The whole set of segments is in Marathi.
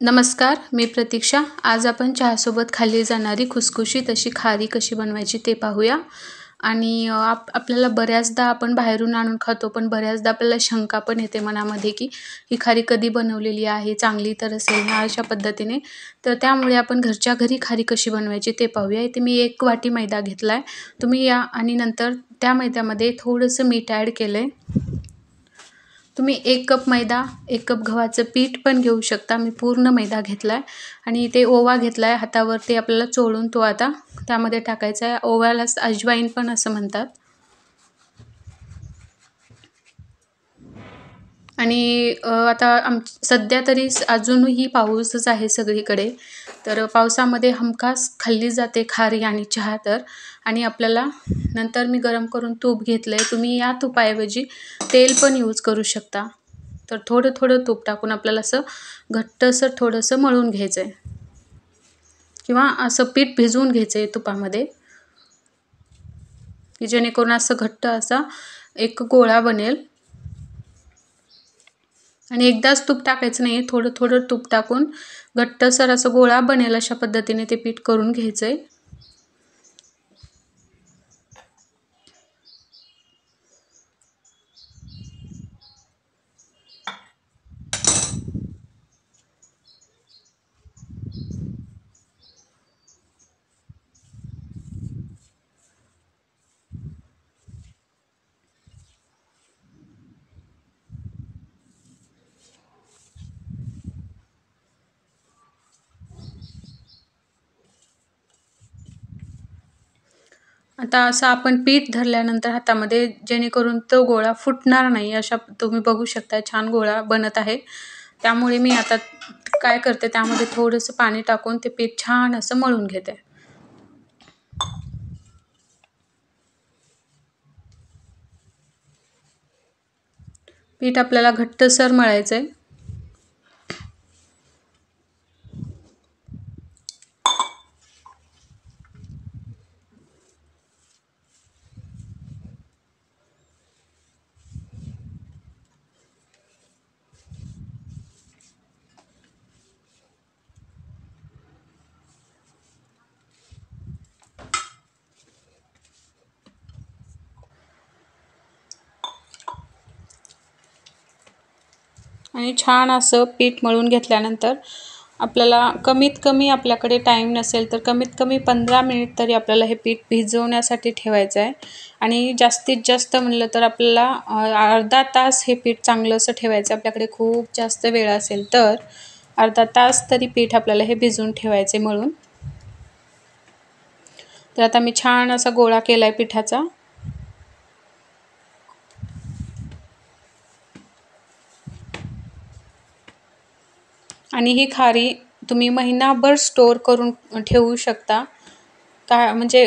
नमस्कार, मी प्रतीक्षा. आज आपण चहासोबत खाल्ली जाणारी खुसखुशीत अशी खारी कशी बनवायची ते पाहूया. आणि आपल्याला बऱ्याचदा आपण बाहेरून आणून खातो, पण बऱ्याचदा आपल्याला शंका पण येते मनामध्ये, की ही खारी कधी बनवलेली आहे, चांगली तर असेल ना, अशा पद्धतीने. तर त्यामुळे आपण घरच्या घरी खारी कशी बनवायची ते पाहूया. इथे मी 1 वाटी मैदा घेतला आहे. तुम्ही या आणि नंतर त्या मैद्यामध्ये थोडंसं मीठ ॲड केलं आहे. तुम्ही 1 कप मैदा, 1 कप गव्हाचं पीठ पण घेऊ शकता. मी पूर्ण मैदा घेतला आहे आणि ते ओवा घेतला आहे हातावरती आपल्याला चोळून तो आता त्यामध्ये टाकायचा आहे. ओव्यालाच अजवाईन पण असं म्हणतात. आणि आता सध्या तरी अजूनही पाऊसच आहे सगळीकडे. तर पावसामध्ये हमखास खाल्ली जाते खारी आणि चहा तर. आणि आपल्याला नंतर मी गरम करून तूप घेतलं आहे. तुम्ही या तुपाऐवजी तेल पण यूज करू शकता. तर थोडं थोडं तूप टाकून आपल्याला असं घट्टसर थोडंसं मळून घ्यायचं आहे किंवा असं पीठ भिजवून घ्यायचं आहे तुपामध्ये, की जेणेकरून असं घट्ट असा एक गोळा बनेल. आणि एकदाच तूप टाकायचं नाही, थोडं थोडं तूप टाकून घट्टसर असं गोळा बनेल अशा पद्धतीने ते पीठ करून घ्यायचं आहे. आता असं आपण पीठ धरल्यानंतर हातामध्ये, जेणेकरून तो गोळा फुटणार नाही, अशा तुम्ही बघू शकता छान गोळा बनत आहे. त्यामुळे मी आता काय करते, त्यामध्ये थोडंसं पाणी टाकून ते पीठ छान असं मळून घेते. पीठ आपल्याला घट्टसर मळायचं आहे. आणि छान असं पीठ मळून घेतल्यानंतर आपल्याला कमीत कमी, आपल्याकडे टाईम नसेल तर कमीत कमी 15 मिनिट तरी आपल्याला हे पीठ भिजवण्यासाठी ठेवायचं आहे. आणि जास्तीत जास्त म्हणलं तर आपल्याला अर्धा तास हे पीठ चांगलं असं ठेवायचं. आपल्याकडे खूप जास्त वेळ असेल तर अर्धा तास तरी पीठ आपल्याला हे भिजवून ठेवायचे मळून. तर आता मी छान असा गोळा केला आहे पिठाचा. आणि ही खारी तुम्ही महिनाभर स्टोअर करून ठेवू शकता. म्हणजे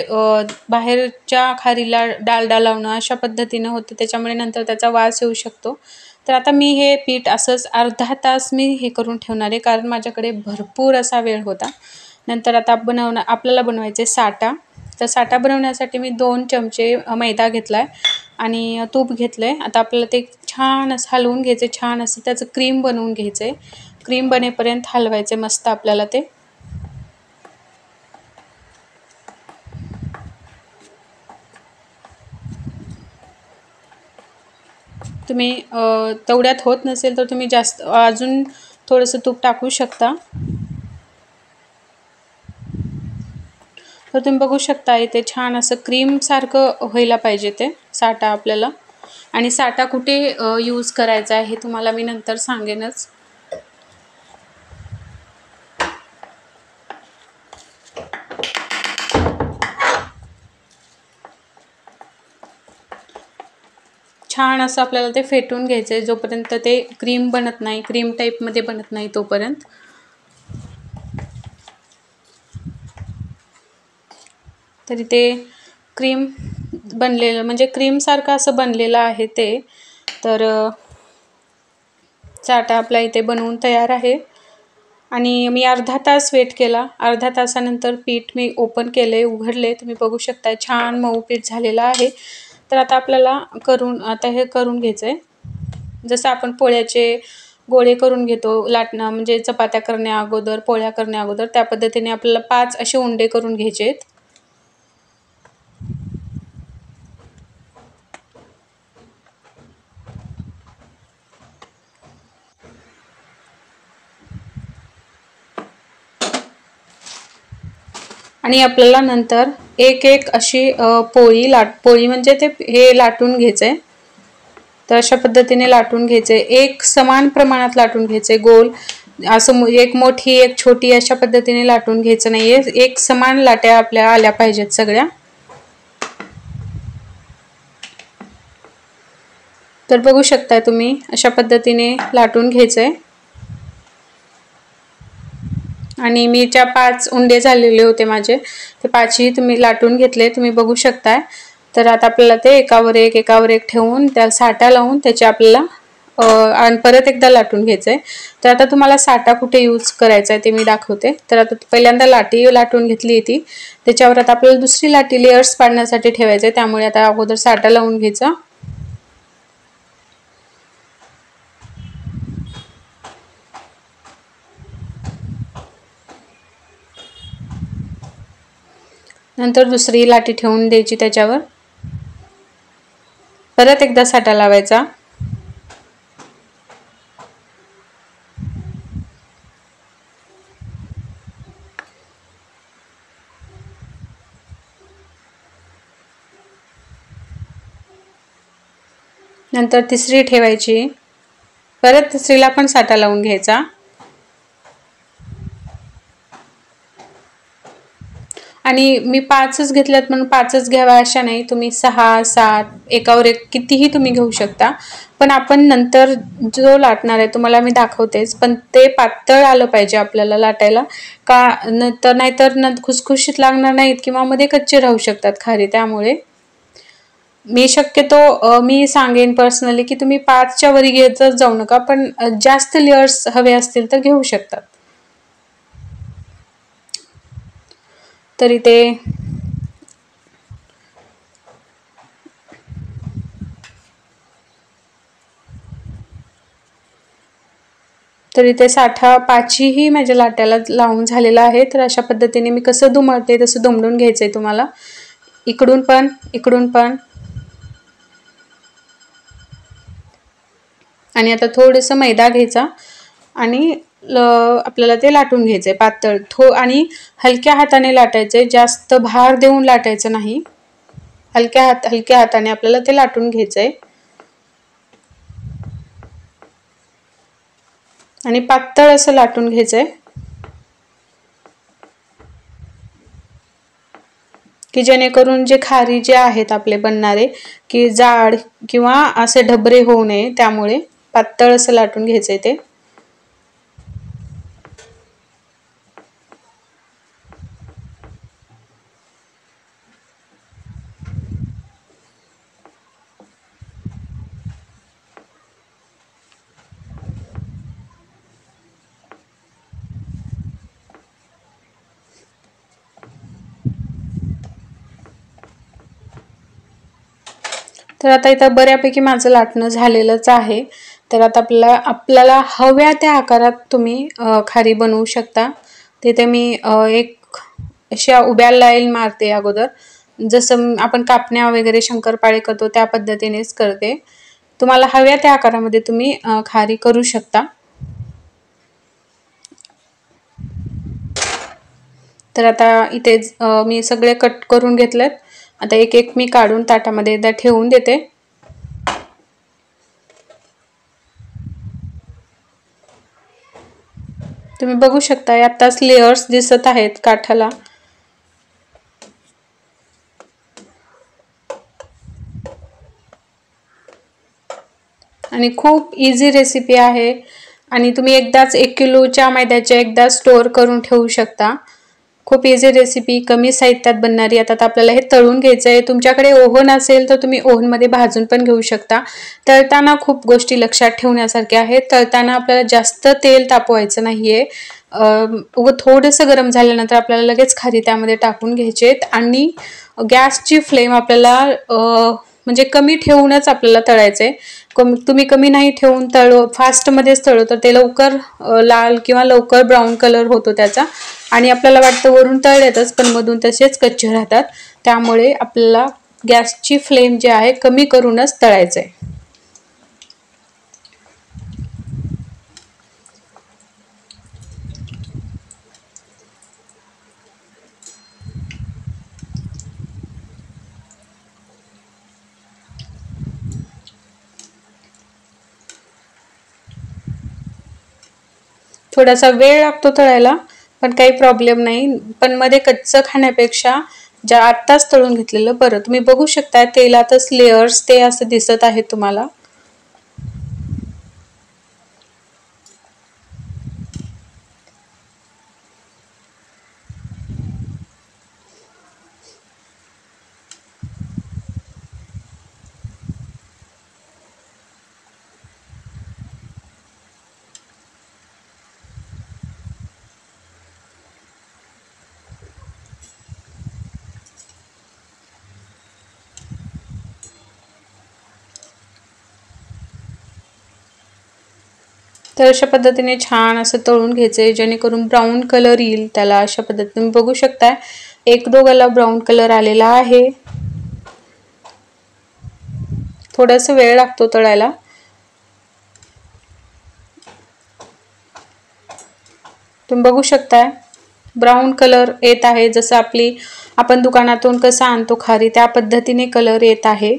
बाहेरच्या खारीला डालडा लावणं अशा पद्धतीनं होतं, त्याच्यामुळे नंतर त्याचा वास येऊ शकतो. तर आता मी हे पीठ असंच अर्धा तास मी हे करून ठेवणार आहे, कारण माझ्याकडे भरपूर असा वेळ होता. नंतर आता आपल्याला बनवायचे साटा. तर साटा बनवण्यासाठी मी 2 चमचे मैदा घेतला आहे आणि तूप घेतलं आहे. आता आपल्याला ते छान असं हलवून घ्यायचं, छान असं त्याचं क्रीम बनवून घ्यायचं आहे. क्रीम बनेपर्यंत हलवायचे मस्त आपल्याला ते. तुम्ही तेवढ्यात होत नसेल तर तुम्ही जास्त अजून थोडंसं तूप टाकू शकता. तर तुम्ही बघू शकता इथे छान असं क्रीमसारखं व्हायला पाहिजे ते साटा आपल्याला. आणि साटा कुठे यूज करायचा आहे हे तुम्हाला मी नंतर सांगेनच. छान असं आपल्याला ते फेटून घ्यायचं आहे, जोपर्यंत ते क्रीम बनत नाही, क्रीम टाईपमध्ये बनत नाही तोपर्यंत. तरी ते क्रीम बनलेलं, म्हणजे क्रीमसारखं असं बनलेलं आहे ते. तर साटा आपला इथे बनवून तयार आहे. आणि मी अर्धा तास वेट केला. अर्धा तासानंतर पीठ मी ओपन केले, उघडले. तुम्ही बघू शकता छान मऊ पीठ झालेलं आहे. तर आता आपल्याला हे करून घ्यायचं आहे. जसं आपण पोळ्याचे गोळे करून घेतो लाटणं म्हणजे चपात्या करण्या अगोदर, पोळ्या करण्या अगोदर, त्या पद्धतीने आपल्याला 5 असे उंडे करून घ्यायचे आहेत. आणि आपल्याला नंतर एक एक अशी पोळी म्हणजे ते हे लाटून घ्यायचंय. तर अशा पद्धतीने लाटून घ्यायचे, एक समान प्रमाणात लाटून घ्यायचे, गोल असं एक मोठी एक छोटी अशा पद्धतीने लाटून घ्यायचं नाहीये, एक समान लाट्या आपल्या आल्या पाहिजेत सगळ्या. तर बघू शकता तुम्ही अशा पद्धतीने लाटून घ्यायचंय. आणि मी 5 उंडे झालेले होते माझे, ते 5ही तुम्ही लाटून घेतले, तुम्ही बघू शकताय. तर आता आपल्याला ते एकावर एक ठेवून त्या साठा लावून त्याचे आपल्याला आणि परत एकदा लाटून घ्यायचंय. तर आता तुम्हाला साठा कुठे यूज करायचा आहे ते मी दाखवते. तर आता पहिल्यांदा लाटी लाटून घेतली ती, त्याच्यावर आता आपल्याला दुसरी लाटी लेयर्स पाडण्यासाठी ठेवायचे, त्यामुळे आता अगोदर साठा लावून घ्यायचा. नंतर दुसरी लाटी ठेवून द्यायची, त्याच्यावर परत एकदा साठा लावायचा. नंतर तिसरी ठेवायची, परत तिसरीला पण साठा लावून घ्यायचा. आणि मी 5च घेतल्यात म्हणून 5च घ्यावा अशा नाही, तुम्ही 6, 7 एकावर एक कितीही तुम्ही घेऊ शकता. पण आपण नंतर जो लाटणार आहे तुम्हाला मी दाखवतेच, पण ते पातळ आलं पाहिजे आपल्याला लाटायला, का नाहीतर खुसखुशीत लागणार नाहीत किंवा मध्ये कच्चे राहू शकतात खारी. त्यामुळे मी शक्यतो मी सांगेन पर्सनली की तुम्ही 5च्या वरी घेतच जाऊ नका, पण जास्त लेयर्स हवे असतील तर घेऊ शकतात. तरी ते साठा 5ही माझ्या लाट्याला लावून झालेला आहे. तर अशा पद्धतीने मी कसं दुमडते तसं दुमडून घ्यायचंय तुम्हाला, इकडून पण इकडून पण. आणि आता थोडंसं मैदा घ्यायचा आणि आपल्याला ते लाटून घ्यायचंय पातळ आणि हलक्या हाताने लाटायचंय, जास्त भार देऊन लाटायचं नाही, हलक्या हाताने आपल्याला ते लाटून घ्यायचंय. आणि पातळ असं लाटून घ्यायचंय की जेणेकरून जे खारी जे आहेत आपले बनणारे की जाड किंवा असे ढबरे होऊ नये, त्यामुळे पातळ असं लाटून घ्यायचंय ते. तर आता इथं बऱ्यापैकी माझं लाटणं झालेलंच आहे. तर आता आपल्याला हव्या त्या आकारात तुम्ही खारी बनवू शकता. तिथे मी एक अशा उभ्या लाईन मारते अगोदर, जसं आपण कापण्या वगैरे शंकरपाळे करतो त्या पद्धतीनेच करते. तुम्हाला हव्या त्या आकारामध्ये तुम्ही खारी करू शकता. तर आता इथे मी सगळे कट करून घेतलेत. आता एक एक मी काढून ताटामध्ये एकदा ठेवून देते. तुम्ही बघू शकता आताच लेयर्स दिसत आहेत काठाला. आणि खूप इझी रेसिपी आहे आणि तुम्ही एकदाच 1 किलोच्या मैद्याच्या एकदा स्टोअर करून ठेवू शकता. खूप इझी रेसिपी, कमी साहित्यात बनणारी. आता आपल्याला हे तळून घ्यायचं आहे. तुमच्याकडे ओव्हन असेल तर तुम्ही ओव्हनमध्ये भाजून पण घेऊ शकता. तळताना खूप गोष्टी लक्षात ठेवण्यासारख्या आहेत. तळताना आपल्याला जास्त तेल तापवायचं नाहीये. थोडंसं गरम झाल्यानंतर आपल्याला लगेच खारी त्यामध्ये टाकून घ्यायचे आणि गॅसची फ्लेम आपल्याला म्हणजे कमी ठेवूनच आपल्याला तळायचंय. तुम्ही कमी नाही ठेवून फास्टमध्येच तळो तर ते लवकर लाल किंवा लवकर ब्राऊन कलर होतो त्याचा, आणि आपल्याला वाटतं वरून तळलेतच पण मधून तसेच कच्चे राहतात. त्यामुळे आपल्याला गॅसची फ्लेम जी आहे कमी करूनच तळायचं आहे. थोडासा वेळ लागतो तळायला पण काही प्रॉब्लेम नाही, पण मध्ये कच्चं खाण्यापेक्षा ज्या आत्ताच तळून घेतलेलं बरं. तुम्ही बघू शकता तेलातच लेयर्स ते असं दिसत आहे तुम्हाला. तर अशा पद्धतीने छान असं तळून घ्यायचंय जेणेकरून ब्राऊन कलर येईल त्याला. अशा पद्धतीने बघू शकता एक दोघाला ब्राऊन कलर आलेला आहे. थोडासा वेळ लागतो तळायला. तुम्ही बघू शकता ब्राऊन कलर येत आहे, जसं आपण दुकानातून कसा आणतो खारी त्या पद्धतीने कलर येत आहे.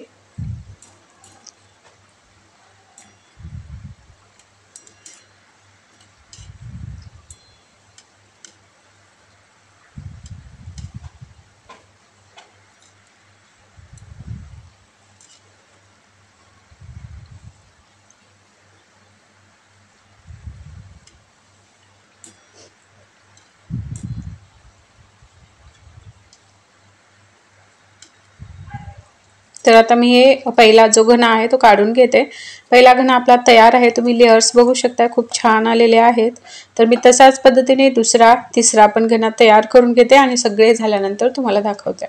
तर आता मी हे पहिला जो घन आहे तो काढून घेते. पहिला घन आपला तयार आहे. तुम्ही लेयर्स बघू शकता खूप छान आलेले आहेत. तर मी तशाच पद्धतीने दुसरा तिसरा पण घन तयार करून घेते आणि सगळे झाल्यानंतर तुम्हाला दाखवते.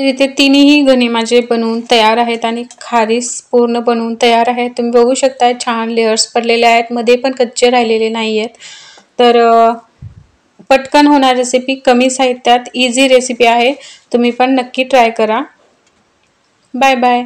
तर इथे तिन्ही गणे माझे बनवून तयार आहेत आणि खारीस पूर्ण बनवून तयार आहे। तुम्ही बघू शकता छान लेयर्स पडलेले आहेत, मध्ये पण कच्चे राहिलेले नाहीयेत। तर पटकन होणार रेसिपी, कमी साहित्यात इझी रेसिपी आहे, तुम्ही पण नक्की ट्राय करा। Bye bye.